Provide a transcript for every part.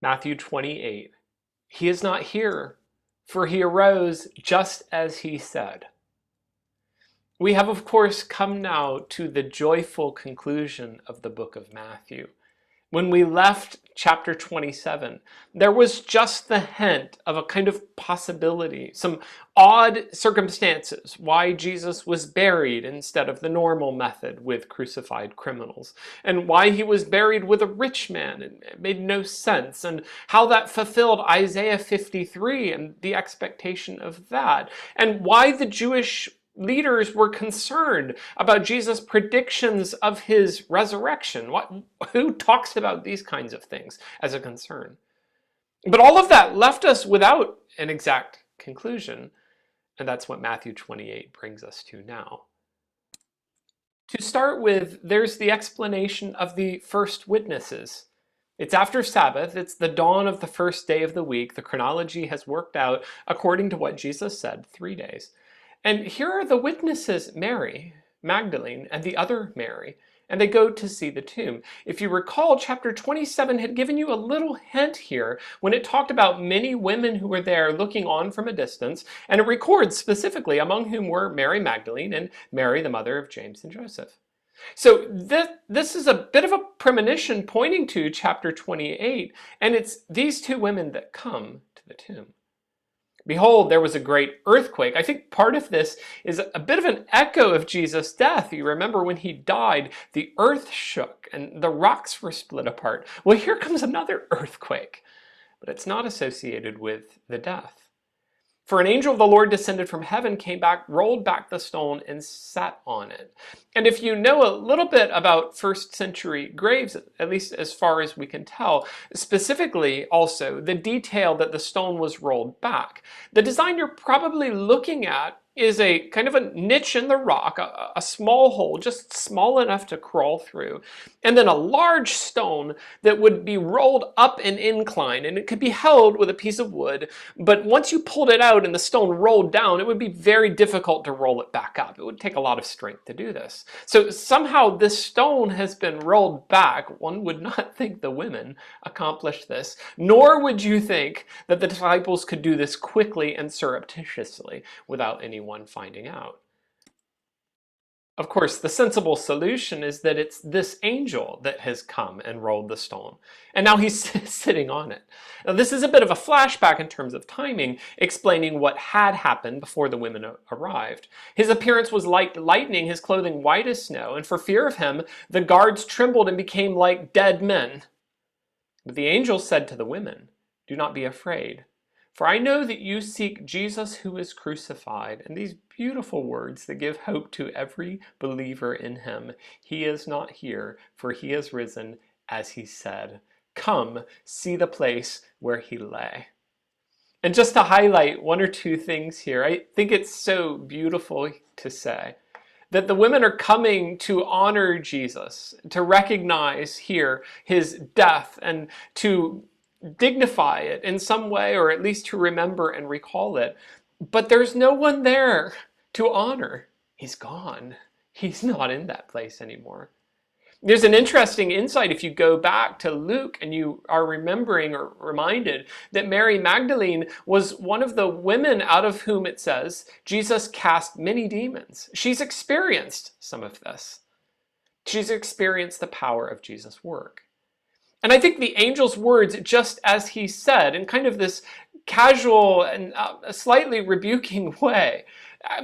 Matthew 28. He is not here, for he arose just as he said. We have, of course, come now to the joyful conclusion of the book of Matthew. When we left chapter 27, there was just the hint of a kind of possibility, some odd circumstances why Jesus was buried instead of the normal method with crucified criminals, and why he was buried with a rich man. It made no sense, and how that fulfilled Isaiah 53 and the expectation of that, and why the Jewish leaders were concerned about Jesus' predictions of his resurrection. Who talks about these kinds of things as a concern? But all of that left us without an exact conclusion, and that's what Matthew 28 brings us to now. To start with, there's the explanation of the first witnesses. It's after Sabbath, it's the dawn of the first day of the week. The chronology has worked out according to what Jesus said, 3 days. And here are the witnesses, Mary Magdalene and the other Mary, and they go to see the tomb. If you recall, chapter 27 had given you a little hint here when it talked about many women who were there looking on from a distance, and it records specifically among whom were Mary Magdalene and Mary, the mother of James and Joseph. So this is a bit of a premonition pointing to chapter 28, and it's these two women that come to the tomb. Behold, there was a great earthquake. I think part of this is a bit of an echo of Jesus' death. You remember when he died, the earth shook and the rocks were split apart. Well, here comes another earthquake, but it's not associated with the death. For an angel of the Lord descended from heaven, came back, rolled back the stone, and sat on it. And if you know a little bit about first century graves, at least as far as we can tell, specifically also the detail that the stone was rolled back, the design you're probably looking at is a kind of a niche in the rock, a small hole, just small enough to crawl through, and then a large stone that would be rolled up an incline, and it could be held with a piece of wood, but once you pulled it out and the stone rolled down, it would be very difficult to roll it back up. It would take a lot of strength to do this. So somehow this stone has been rolled back. One would not think the women accomplished this, nor would you think that the disciples could do this quickly and surreptitiously without anyone finding out. Of course, the sensible solution is that it's this angel that has come and rolled the stone, and now he's sitting on it. Now, this is a bit of a flashback in terms of timing, explaining what had happened before the women arrived. His appearance was like lightning, his clothing white as snow, and for fear of him, the guards trembled and became like dead men. But the angel said to the women, "Do not be afraid. For I know that you seek Jesus who is crucified." And these beautiful words that give hope to every believer in him. He is not here, for he is risen, as he said. Come, see the place where he lay. And just to highlight one or two things here, I think it's so beautiful to say that the women are coming to honor Jesus, to recognize here his death, and to dignify it in some way, or at least to remember and recall it. But there's no one there to honor. He's gone. He's not in that place anymore. There's an interesting insight if you go back to Luke and you are remembering or reminded that Mary Magdalene was one of the women out of whom it says Jesus cast many demons. She's experienced some of this. She's experienced the power of Jesus' work. And I think the angel's words, just as he said, in kind of this casual and slightly rebuking way,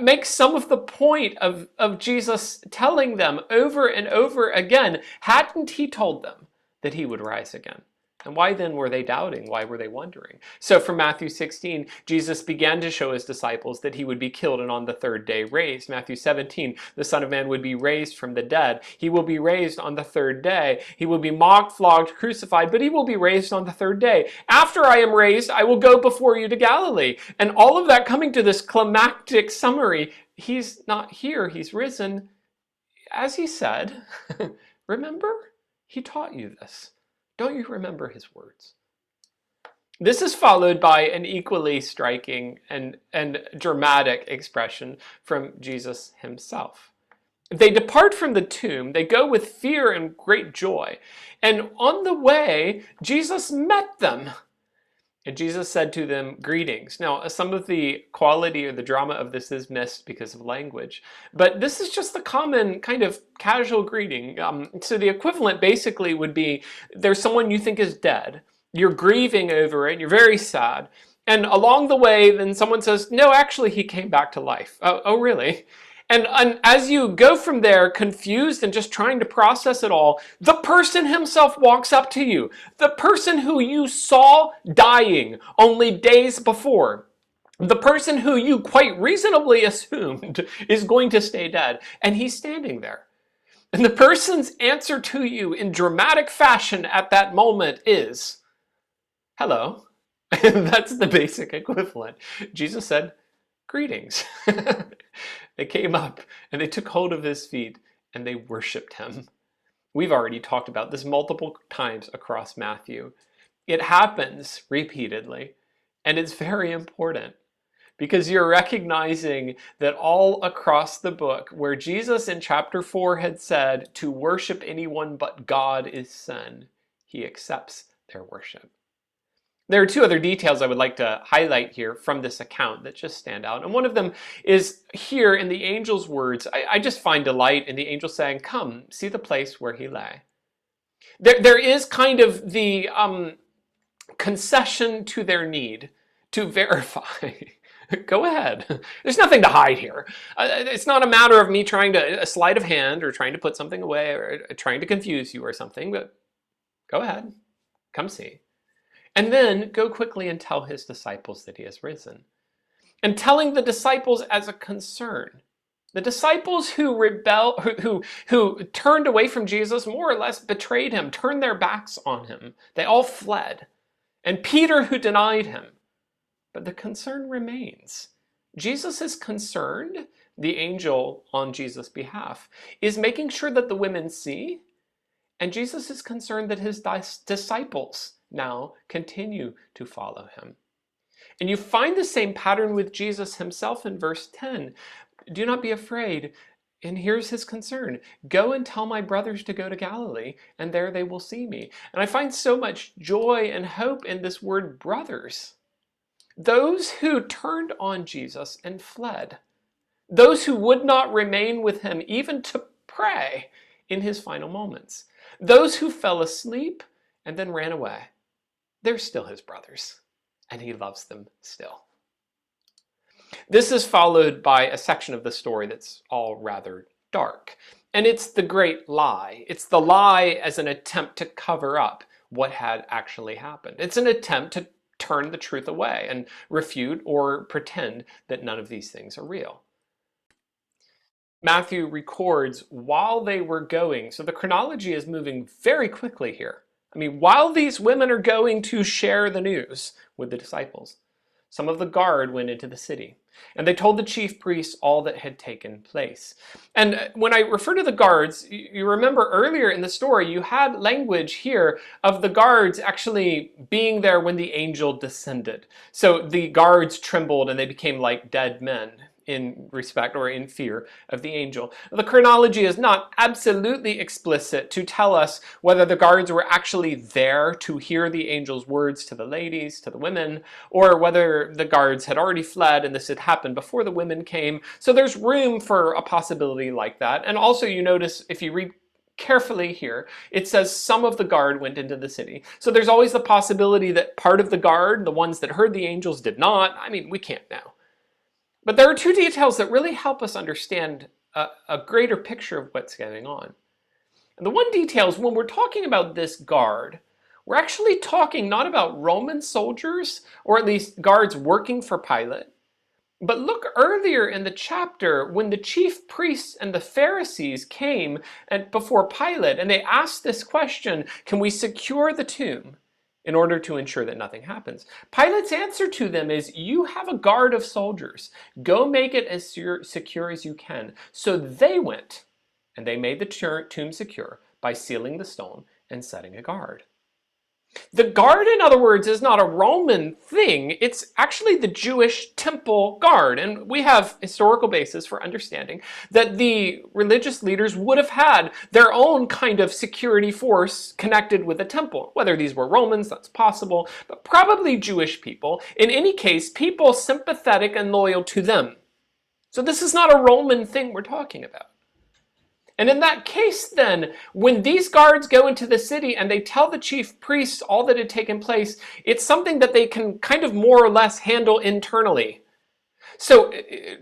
makes some of the point of Jesus telling them over and over again, hadn't he told them that he would rise again? And why then were they doubting? Why were they wondering? So from Matthew 16, Jesus began to show his disciples that he would be killed and on the third day raised. Matthew 17, the Son of Man would be raised from the dead. He will be raised on the third day. He will be mocked, flogged, crucified, but he will be raised on the third day. After I am raised, I will go before you to Galilee. And all of that coming to this climactic summary. He's not here. He's risen. As he said, remember? He taught you this. Don't you remember his words? This is followed by an equally striking and dramatic expression from Jesus himself. They depart from the tomb. They go with fear and great joy. And on the way, Jesus met them. And Jesus said to them, greetings. Now, some of the quality or the drama of this is missed because of language, but this is just the common kind of casual greeting. So the equivalent basically would be, there's someone you think is dead, you're grieving over it, you're very sad, and along the way, then someone says, no, actually, he came back to life. Oh really? And as you go from there, confused and just trying to process it all, the person himself walks up to you. The person who you saw dying only days before. The person who you quite reasonably assumed is going to stay dead. And he's standing there. And the person's answer to you in dramatic fashion at that moment is, hello. That's the basic equivalent. Jesus said, greetings. They came up and they took hold of his feet and they worshiped him. We've already talked about this multiple times across Matthew. It happens repeatedly, and it's very important because you're recognizing that all across the book, where Jesus in chapter 4 had said to worship anyone but God is sin, he accepts their worship. There are two other details I would like to highlight here from this account that just stand out. And one of them is here in the angel's words. I just find delight in the angel saying, come, see the place where he lay. There is kind of the concession to their need to verify. Go ahead. There's nothing to hide here. It's not a matter of me trying to, a sleight of hand or trying to put something away or trying to confuse you or something, but go ahead. Come see. And then go quickly and tell his disciples that he has risen. And telling the disciples as a concern. The disciples who who turned away from Jesus, more or less betrayed him, turned their backs on him. They all fled. And Peter who denied him. But the concern remains. Jesus is concerned, the angel on Jesus' behalf, is making sure that the women see. And Jesus is concerned that his disciples now continue to follow him. And you find the same pattern with Jesus himself in verse 10. Do not be afraid. And here's his concern. Go and tell my brothers to go to Galilee, and there they will see me. And I find so much joy and hope in this word brothers. Those who turned on Jesus and fled. Those who would not remain with him even to pray in his final moments. Those who fell asleep and then ran away. They're still his brothers, and he loves them still. This is followed by a section of the story that's all rather dark, and it's the great lie. It's the lie as an attempt to cover up what had actually happened. It's an attempt to turn the truth away and refute or pretend that none of these things are real. Matthew records while they were going, so the chronology is moving very quickly here. I mean, while these women are going to share the news with the disciples, some of the guard went into the city, and they told the chief priests all that had taken place. And when I refer to the guards, you remember earlier in the story, you had language here of the guards actually being there when the angel descended. So the guards trembled and they became like dead men in respect or in fear of the angel. The chronology is not absolutely explicit to tell us whether the guards were actually there to hear the angel's words to the ladies, to the women, or whether the guards had already fled and this had happened before the women came. So there's room for a possibility like that. And also you notice, if you read carefully here, it says some of the guard went into the city. So there's always the possibility that part of the guard, the ones that heard the angels, did not. I mean, we can't know. But there are two details that really help us understand a greater picture of what's going on. And the one detail is when we're talking about this guard, we're actually talking not about Roman soldiers, or at least guards working for Pilate. But look earlier in the chapter when the chief priests and the Pharisees came before Pilate and they asked this question, can we secure the tomb in order to ensure that nothing happens? Pilate's answer to them is, you have a guard of soldiers. Go make it as secure as you can. So they went and they made the tomb secure by sealing the stone and setting a guard. The guard, in other words, is not a Roman thing. It's actually the Jewish temple guard. And we have historical basis for understanding that the religious leaders would have had their own kind of security force connected with the temple. Whether these were Romans, that's possible, but probably Jewish people. In any case, people sympathetic and loyal to them. So this is not a Roman thing we're talking about. And in that case, then, when these guards go into the city and they tell the chief priests all that had taken place, it's something that they can kind of more or less handle internally. So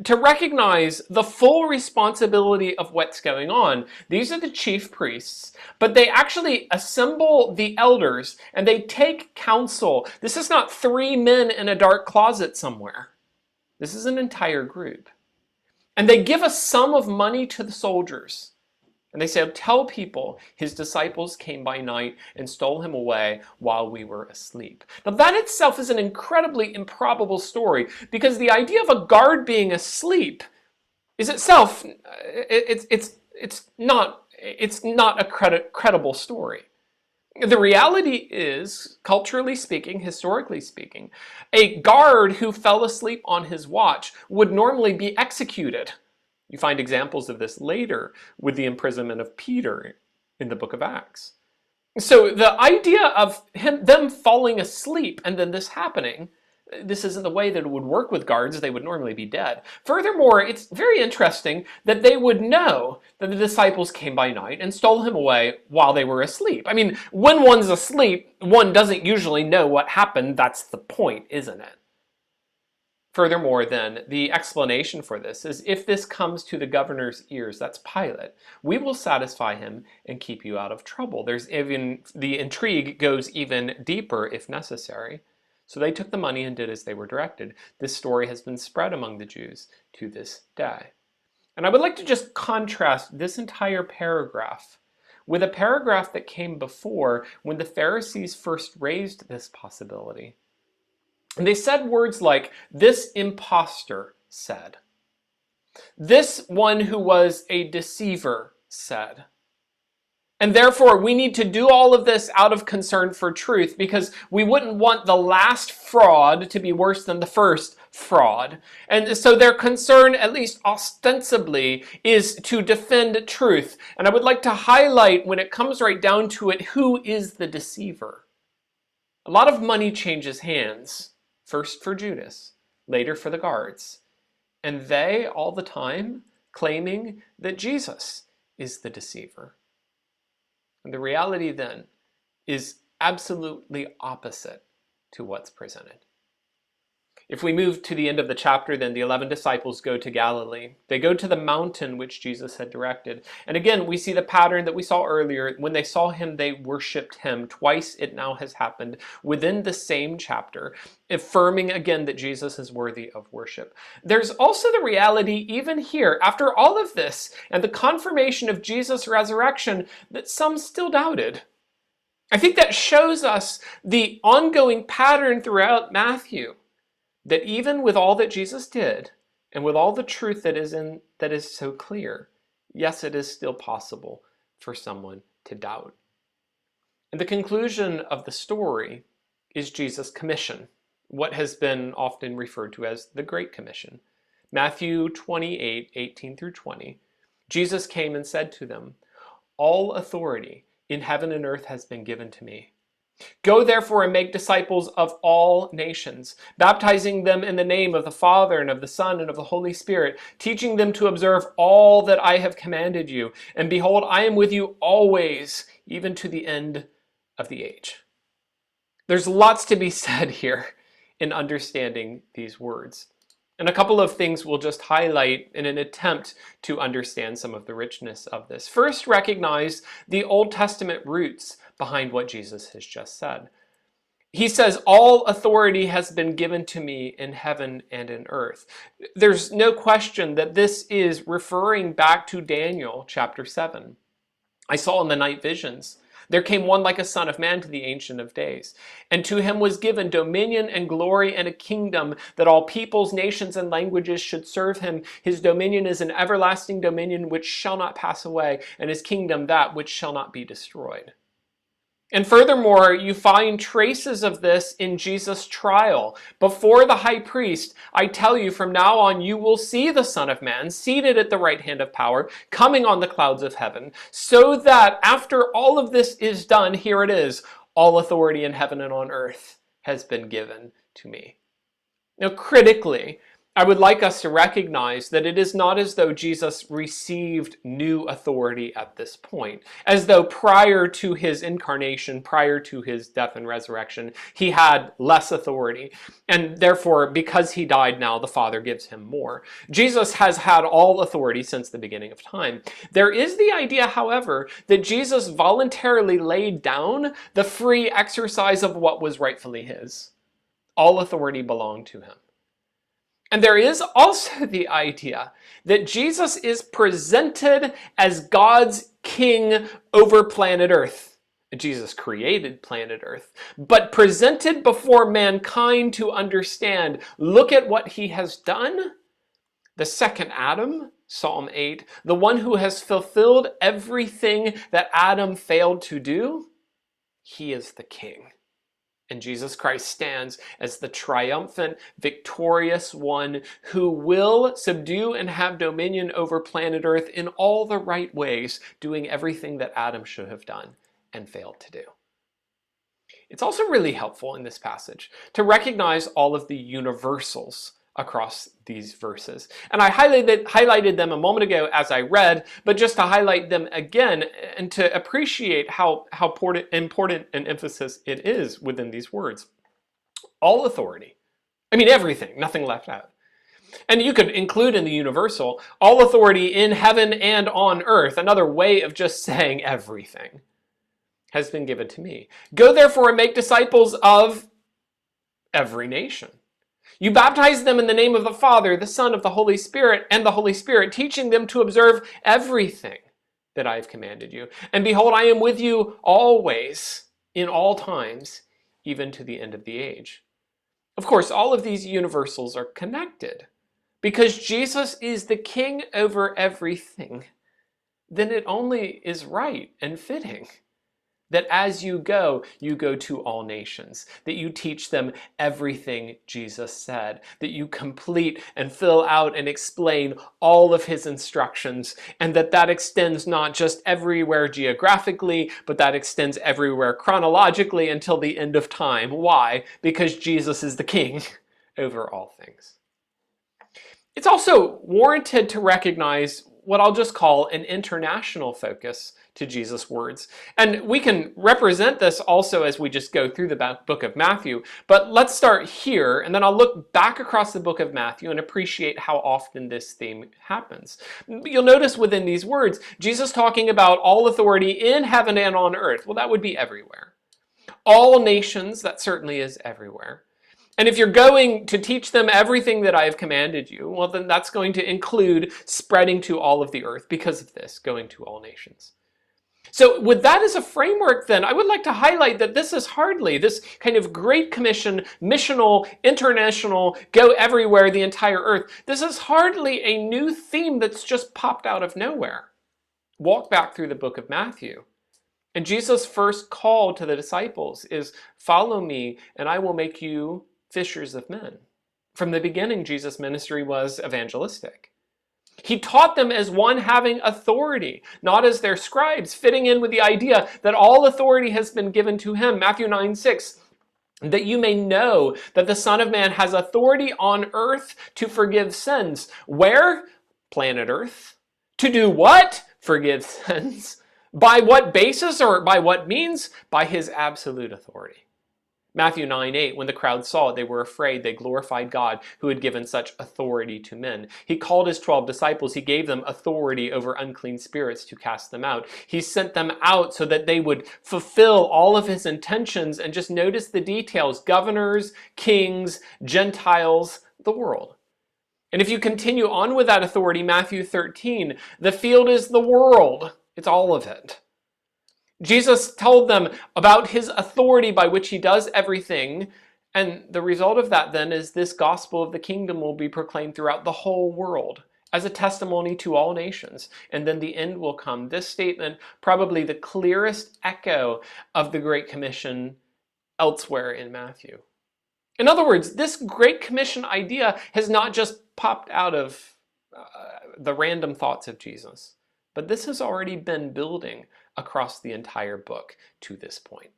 to recognize the full responsibility of what's going on, these are the chief priests, but they actually assemble the elders and they take counsel. This is not 3 men in a dark closet somewhere. This is an entire group. And they give a sum of money to the soldiers. And they say, tell people his disciples came by night and stole him away while we were asleep. Now that itself is an incredibly improbable story, because the idea of a guard being asleep is itself, it's not a credible story. The reality is, culturally speaking, historically speaking, a guard who fell asleep on his watch would normally be executed. You find examples of this later with the imprisonment of Peter in the book of Acts. So the idea of them falling asleep and then this happening, this isn't the way that it would work with guards. They would normally be dead. Furthermore, it's very interesting that they would know that the disciples came by night and stole him away while they were asleep. I mean, when one's asleep, one doesn't usually know what happened. That's the point, isn't it? Furthermore, then, the explanation for this is, if this comes to the governor's ears, that's Pilate, we will satisfy him and keep you out of trouble. There's even, the intrigue goes even deeper if necessary. So they took the money and did as they were directed. This story has been spread among the Jews to this day. And I would like to just contrast this entire paragraph with a paragraph that came before when the Pharisees first raised this possibility. And they said words like, this impostor said. This one who was a deceiver said. And therefore, we need to do all of this out of concern for truth, because we wouldn't want the last fraud to be worse than the first fraud. And so their concern, at least ostensibly, is to defend truth. And I would like to highlight, when it comes right down to it, who is the deceiver? A lot of money changes hands. First for Judas, later for the guards. And they, all the time, claiming that Jesus is the deceiver. And the reality then is absolutely opposite to what's presented. If we move to the end of the chapter, then the 11 disciples go to Galilee. They go to the mountain which Jesus had directed. And again, we see the pattern that we saw earlier. When they saw him, they worshiped him. Twice it now has happened within the same chapter, affirming again that Jesus is worthy of worship. There's also the reality, even here, after all of this and the confirmation of Jesus' resurrection, that some still doubted. I think that shows us the ongoing pattern throughout Matthew, that even with all that Jesus did, and with all the truth that is so clear, yes, it is still possible for someone to doubt. And the conclusion of the story is Jesus' commission, what has been often referred to as the Great Commission. Matthew 28:18 through 20, Jesus came and said to them, all authority in heaven and earth has been given to me. Go therefore and make disciples of all nations, baptizing them in the name of the Father and of the Son and of the Holy Spirit, teaching them to observe all that I have commanded you. And behold, I am with you always, even to the end of the age. There's lots to be said here in understanding these words. And a couple of things we'll just highlight in an attempt to understand some of the richness of this. First, recognize the Old Testament roots behind what Jesus has just said. He says, all authority has been given to me in heaven and in earth. There's no question that this is referring back to Daniel chapter 7. I saw in the night visions, there came one like a son of man to the Ancient of Days, and to him was given dominion and glory and a kingdom, that all peoples, nations, and languages should serve him. His dominion is an everlasting dominion which shall not pass away, and his kingdom that which shall not be destroyed. And furthermore, you find traces of this in Jesus' trial. Before the high priest, I tell you, from now on you will see the Son of Man seated at the right hand of power, coming on the clouds of heaven, so that after all of this is done, here it is, all authority in heaven and on earth has been given to me. Now, critically, I would like us to recognize that it is not as though Jesus received new authority at this point, as though prior to his incarnation, prior to his death and resurrection, he had less authority. And therefore, because he died now, the Father gives him more. Jesus has had all authority since the beginning of time. There is the idea, however, that Jesus voluntarily laid down the free exercise of what was rightfully his. All authority belonged to him. And there is also the idea that Jesus is presented as God's king over planet Earth. Jesus created planet Earth, but presented before mankind to understand, look at what he has done. The second Adam, Psalm 8, the one who has fulfilled everything that Adam failed to do, he is the king. And Jesus Christ stands as the triumphant, victorious one who will subdue and have dominion over planet Earth in all the right ways, doing everything that Adam should have done and failed to do. It's also really helpful in this passage to recognize all of the universals across these verses. And I highlighted them a moment ago as I read, but just to highlight them again and to appreciate how important an emphasis it is within these words. All authority. I mean everything, nothing left out. And you could include in the universal, all authority in heaven and on earth, another way of just saying everything, has been given to me. Go therefore and make disciples of every nation. You baptize them in the name of the Father, the Son, of the Holy Spirit, and the Holy Spirit, teaching them to observe everything that I have commanded you. And behold, I am with you always, in all times, even to the end of the age. Of course, all of these universals are connected. Because Jesus is the king over everything, then it only is right and fitting that as you go to all nations, that you teach them everything Jesus said, that you complete and fill out and explain all of his instructions, and that extends not just everywhere geographically, but that extends everywhere chronologically until the end of time. Why? Because Jesus is the king over all things. It's also warranted to recognize what I'll just call an international focus to Jesus' words. And we can represent this also as we just go through the book of Matthew. But let's start here, and then I'll look back across the book of Matthew and appreciate how often this theme happens. You'll notice within these words, Jesus talking about all authority in heaven and on earth. Well, that would be everywhere. All nations, that certainly is everywhere. And if you're going to teach them everything that I have commanded you, well, then that's going to include spreading to all of the earth because of this, going to all nations. So with that as a framework, then, I would like to highlight that this is hardly this kind of Great Commission, missional, international, go everywhere, the entire earth. This is hardly a new theme that's just popped out of nowhere. Walk back through the book of Matthew. And Jesus' first call to the disciples is, follow me and I will make you fishers of men. From the beginning, Jesus' ministry was evangelistic. He taught them as one having authority, not as their scribes, fitting in with the idea that all authority has been given to him. Matthew 9:6, that you may know that the Son of Man has authority on earth to forgive sins. Where? Planet Earth. To do what? Forgive sins. By what basis or by what means? By his absolute authority. Matthew 9:8, when the crowd saw it, they were afraid. They glorified God who had given such authority to men. He called his 12 disciples. He gave them authority over unclean spirits to cast them out. He sent them out so that they would fulfill all of his intentions, and just notice the details: governors, kings, Gentiles, the world. And if you continue on with that authority, Matthew 13, the field is the world. It's all of it. Jesus told them about his authority by which he does everything, and the result of that then is this gospel of the kingdom will be proclaimed throughout the whole world as a testimony to all nations, and then the end will come. This statement, probably the clearest echo of the Great Commission elsewhere in Matthew. In other words, this Great Commission idea has not just popped out of the random thoughts of Jesus, but this has already been building across the entire book to this point.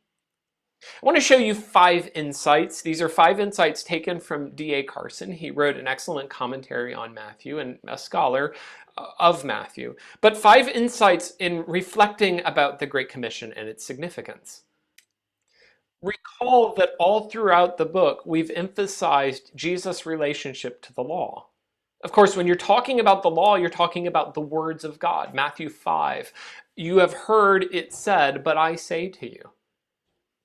I want to show you 5 insights. These are 5 insights taken from D.A. Carson. He wrote an excellent commentary on Matthew and a scholar of Matthew. But 5 insights in reflecting about the Great Commission and its significance. Recall that all throughout the book, we've emphasized Jesus' relationship to the law. Of course, when you're talking about the law, you're talking about the words of God. Matthew 5, you have heard it said, but I say to you.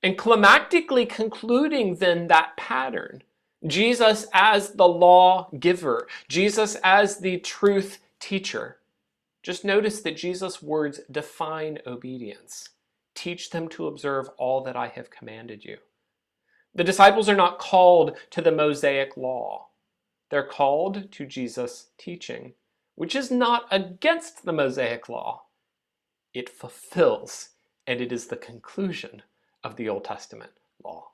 And climactically concluding then that pattern, Jesus as the law giver, Jesus as the truth teacher. Just notice that Jesus' words define obedience. Teach them to observe all that I have commanded you. The disciples are not called to the Mosaic law. They're called to Jesus' teaching, which is not against the Mosaic law. It fulfills, and it is the conclusion of the Old Testament law.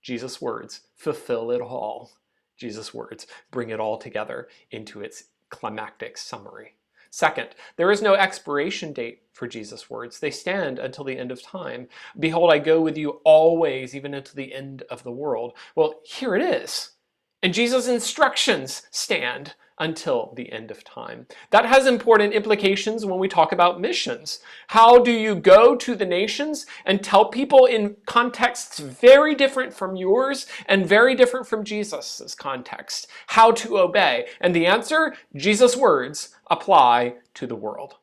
Jesus' words fulfill it all. Jesus' words bring it all together into its climactic summary. Second, there is no expiration date for Jesus' words. They stand until the end of time. Behold, I go with you always, even unto the end of the world. Well, here it is. And Jesus' instructions stand until the end of time. That has important implications when we talk about missions. How do you go to the nations and tell people in contexts very different from yours and very different from Jesus' context how to obey? And the answer, Jesus' words apply to the world.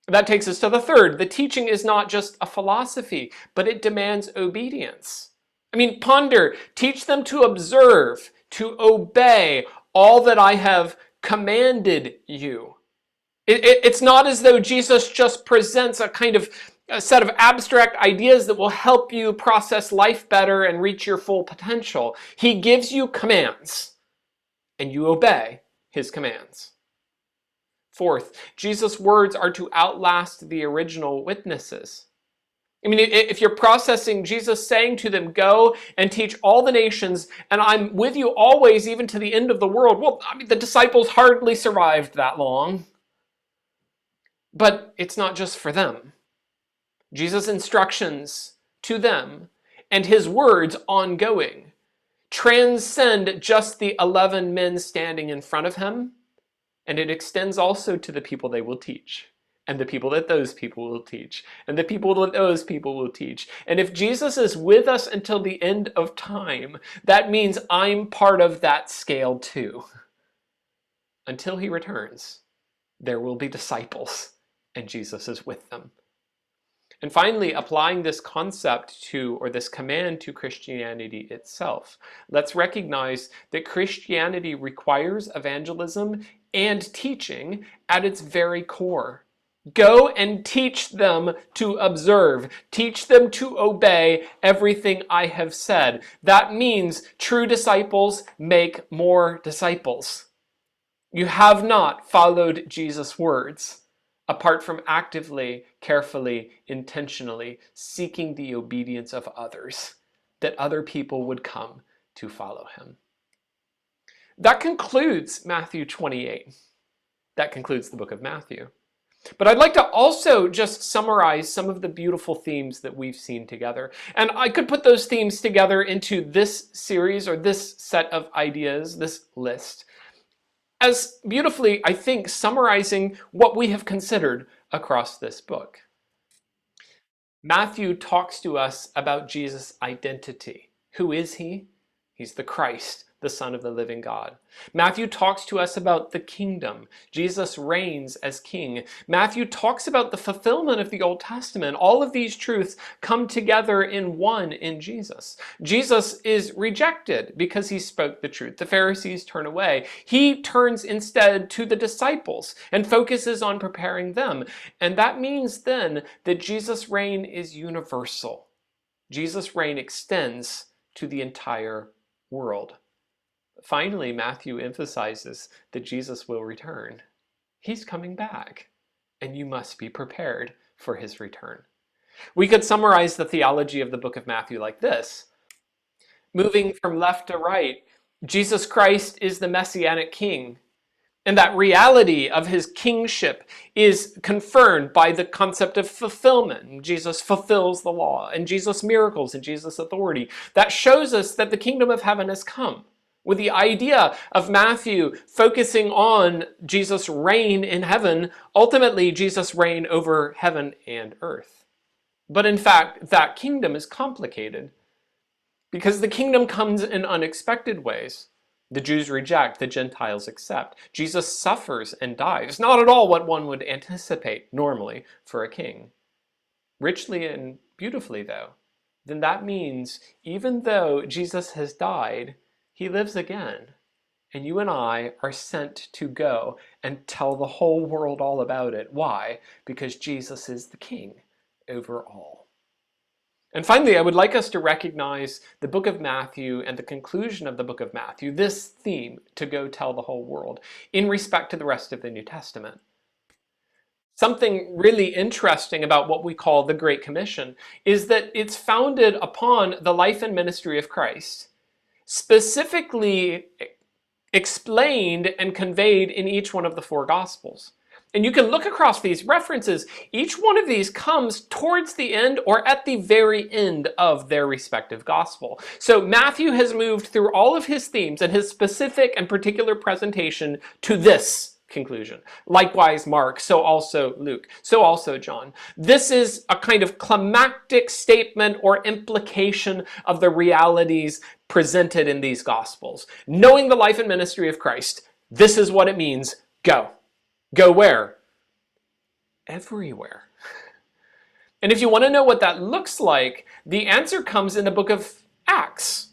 That takes us to the third. The teaching is not just a philosophy, but it demands obedience. I mean, ponder, teach them to observe, to obey all that I have commanded you. It's not as though Jesus just presents a set of abstract ideas that will help you process life better and reach your full potential. He gives you commands, and you obey his commands. Fourth, Jesus' words are to outlast the original witnesses. I mean, if you're processing Jesus saying to them, go and teach all the nations, and I'm with you always, even to the end of the world. Well, I mean, the disciples hardly survived that long. But it's not just for them. Jesus' instructions to them and his words ongoing transcend just the 11 men standing in front of him, and it extends also to the people they will teach. And the people that those people will teach. And the people that those people will teach. And if Jesus is with us until the end of time, that means I'm part of that scale too. Until he returns, there will be disciples, and Jesus is with them. And finally, applying this concept to, or this command to Christianity itself, let's recognize that Christianity requires evangelism and teaching at its very core. Go and teach them to observe. Teach them to obey everything I have said. That means true disciples make more disciples. You have not followed Jesus' words apart from actively, carefully, intentionally seeking the obedience of others, that other people would come to follow him. That concludes Matthew 28. That concludes the book of Matthew. But I'd like to also just summarize some of the beautiful themes that we've seen together. And I could put those themes together into this series or this set of ideas, this list, as beautifully, I think, summarizing what we have considered across this book. Matthew talks to us about Jesus' identity. Who is he? He's the Christ, the Son of the living God. Matthew talks to us about the kingdom. Jesus reigns as king. Matthew talks about the fulfillment of the Old Testament. All of these truths come together in one in Jesus. Jesus is rejected because he spoke the truth. The Pharisees turn away. He turns instead to the disciples and focuses on preparing them. And that means then that Jesus' reign is universal. Jesus' reign extends to the entire world. Finally, Matthew emphasizes that Jesus will return. He's coming back, and you must be prepared for his return. We could summarize the theology of the book of Matthew like this. Moving from left to right, Jesus Christ is the Messianic King. And that reality of his kingship is confirmed by the concept of fulfillment. Jesus fulfills the law, and Jesus' miracles, and Jesus' authority. That shows us that the kingdom of heaven has come. With the idea of Matthew focusing on Jesus' reign in heaven, ultimately Jesus' reign over heaven and earth. But in fact, that kingdom is complicated because the kingdom comes in unexpected ways. The Jews reject, the Gentiles accept. Jesus suffers and dies. Not at all what one would anticipate normally for a king. Richly and beautifully, though. Then that means even though Jesus has died, he lives again. And you and I are sent to go and tell the whole world all about it. Why? Because Jesus is the king over all. And finally, I would like us to recognize the book of Matthew and the conclusion of the book of Matthew, this theme, to go tell the whole world, in respect to the rest of the New Testament. Something really interesting about what we call the Great Commission is that it's founded upon the life and ministry of Christ, specifically explained and conveyed in each one of the four Gospels. And you can look across these references. Each one of these comes towards the end or at the very end of their respective gospel. So Matthew has moved through all of his themes and his specific and particular presentation to this conclusion. Likewise Mark, so also Luke, so also John. This is a kind of climactic statement or implication of the realities presented in these gospels. Knowing the life and ministry of Christ, this is what it means. Go. Go where? Everywhere. And if you want to know what that looks like, the answer comes in the book of Acts.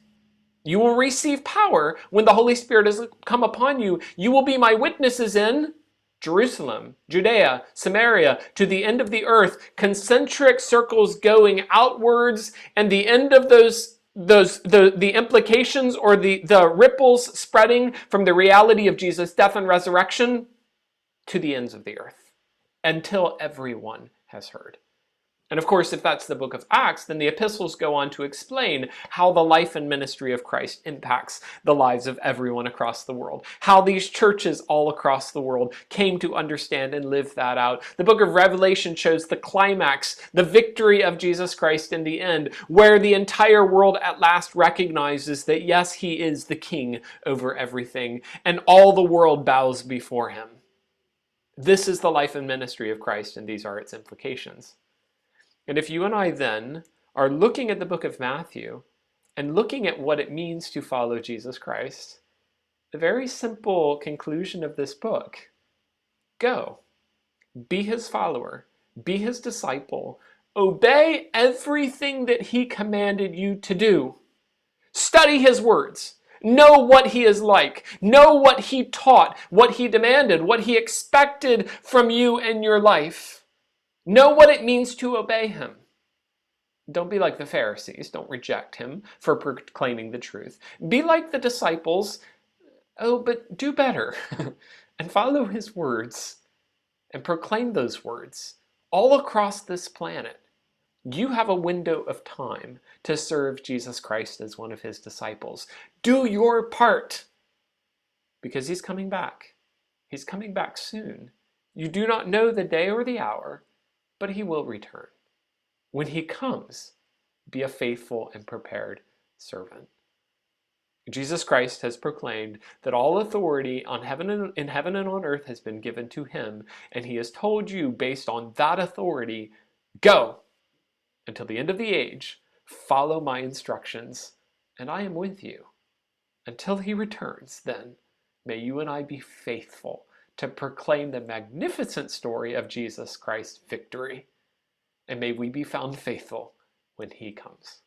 You will receive power when the Holy Spirit has come upon you. You will be my witnesses in Jerusalem, Judea, Samaria, to the end of the earth, concentric circles going outwards, and the end of the implications or the ripples spreading from the reality of Jesus' death and resurrection to the ends of the earth, until everyone has heard. And of course, if that's the book of Acts, then the epistles go on to explain how the life and ministry of Christ impacts the lives of everyone across the world, how these churches all across the world came to understand and live that out. The book of Revelation shows the climax, the victory of Jesus Christ in the end, where the entire world at last recognizes that yes, he is the king over everything, and all the world bows before him. This is the life and ministry of Christ, and these are its implications. And if you and I then are looking at the book of Matthew and looking at what it means to follow Jesus Christ, the very simple conclusion of this book: go, be his follower, be his disciple, obey everything that he commanded you to do, study his words, know what he is like, know what he taught, what he demanded, what he expected from you and your life. Know what it means to obey him. Don't be like the Pharisees. Don't reject him for proclaiming the truth. Be like the disciples. Oh, but do better and follow his words and proclaim those words all across this planet. You have a window of time to serve Jesus Christ as one of his disciples. Do your part, because he's coming back. He's coming back soon. You do not know the day or the hour, but he will return. When he comes, be a faithful and prepared servant. Jesus Christ has proclaimed that all authority in heaven and on earth has been given to him, and he has told you, based on that authority, go until the end of the age, follow my instructions, and I am with you. Until he returns, then, may you and I be faithful to proclaim the magnificent story of Jesus Christ's victory, and may we be found faithful when he comes.